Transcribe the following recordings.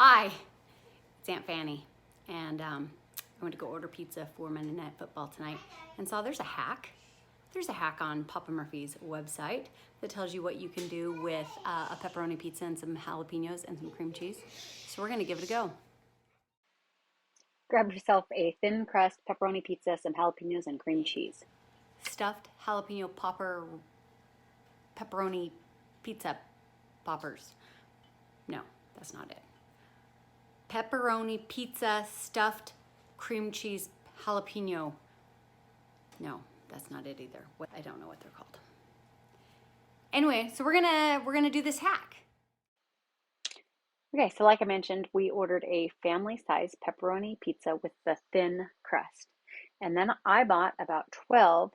Hi, it's Aunt Fanny, and I went to go order pizza for Monday Night Football tonight and saw there's a hack. There's a hack on Papa Murphy's website that tells you what you can do with a pepperoni pizza and some jalapeños and some cream cheese. So we're gonna give it a go. Grab yourself a thin crust pepperoni pizza, some jalapenos, and cream cheese. Stuffed jalapeno pepperoni pizza poppers. No, that's not it. Pepperoni pizza stuffed cream cheese jalapeno. No, that's not it either. I don't know what they're called. Anyway, so we're gonna do this hack. Okay, so like I mentioned, we ordered a family-size pepperoni pizza with the thin crust. And then I bought about 12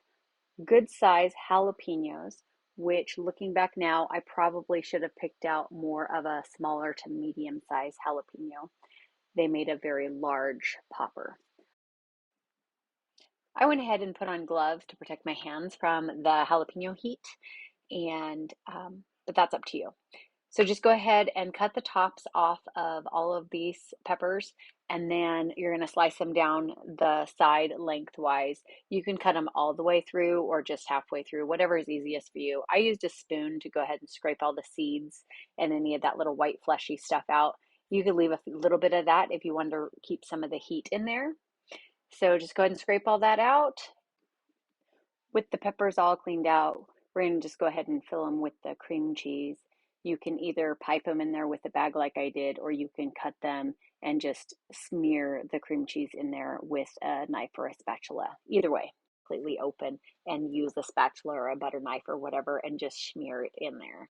good-size jalapenos, which looking back now, I probably should have picked out more of a smaller to medium-size jalapeno. They made a very large popper. I went ahead and put on gloves to protect my hands from the jalapeno heat, and but that's up to you. So just go ahead and cut the tops off of all of these peppers, and then you're going to slice them down the side lengthwise. You can cut them all the way through or just halfway through, whatever is easiest for you. I used a spoon to go ahead and scrape all the seeds and any of that little white fleshy stuff out. You could leave a little bit of that if you want to keep some of the heat in there. So just go ahead and scrape all that out. With the peppers all cleaned out, we're going to just go ahead and fill them with the cream cheese. You can either pipe them in there with a bag like I did, or you can cut them and just smear the cream cheese in there with a knife or a spatula. Either way, completely open and use a spatula or a butter knife or whatever and just smear it in there.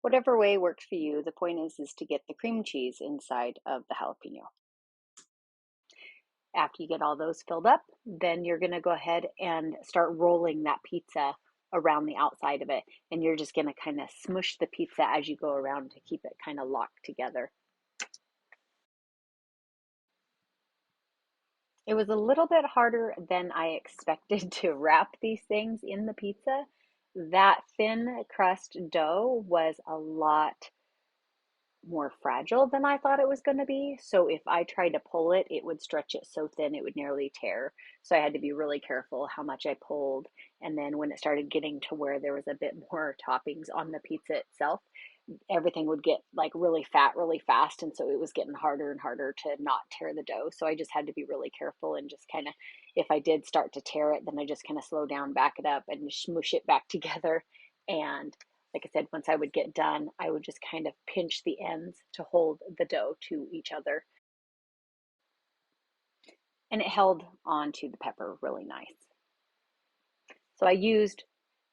Whatever way works for you, the point is to get the cream cheese inside of the jalapeno. After you get all those filled up, then you're going to go ahead and start rolling that pizza around the outside of it. And you're just going to kind of smush the pizza as you go around to keep it kind of locked together. It was a little bit harder than I expected to wrap these things in the pizza. That thin crust dough was a lot more fragile than I thought it was going to be. So if I tried to pull it, it would stretch it so thin it would nearly tear. So I had to be really careful how much I pulled. And then when it started getting to where there was a bit more toppings on the pizza itself, everything would get like really fat really fast. And so it was getting harder and harder to not tear the dough. So I just had to be really careful and just kind of, if I did start to tear it, then I just kind of slow down, back it up, and smoosh it back together. And like I said, once I would get done, I would just kind of pinch the ends to hold the dough to each other. And it held onto the pepper really nice. So I used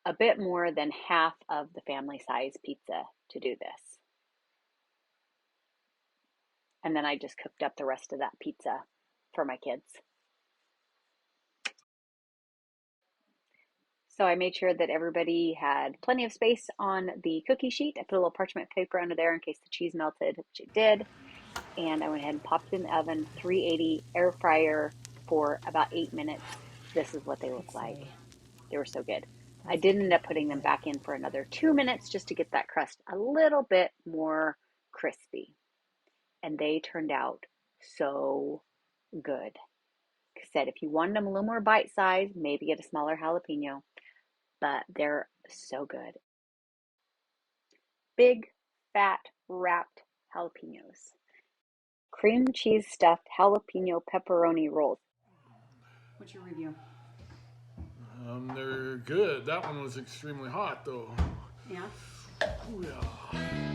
a bit more than half of the family size pizza to do this. And then I just cooked up the rest of that pizza for my kids. So I made sure that everybody had plenty of space on the cookie sheet. I put a little parchment paper under there in case the cheese melted, which it did. And I went ahead and popped it in the oven, 380 air fryer for about 8 minutes. This is what they look like. They were so good. I did end up putting them back in for another 2 minutes just to get that crust a little bit more crispy. And they turned out so good. Like I said, if you wanted them a little more bite size, maybe get a smaller jalapeno, but they're so good. Big, fat, wrapped jalapenos. Cream cheese stuffed jalapeno pepperoni rolls. What's your review? They're good. That one was extremely hot though. Yeah? Oh yeah.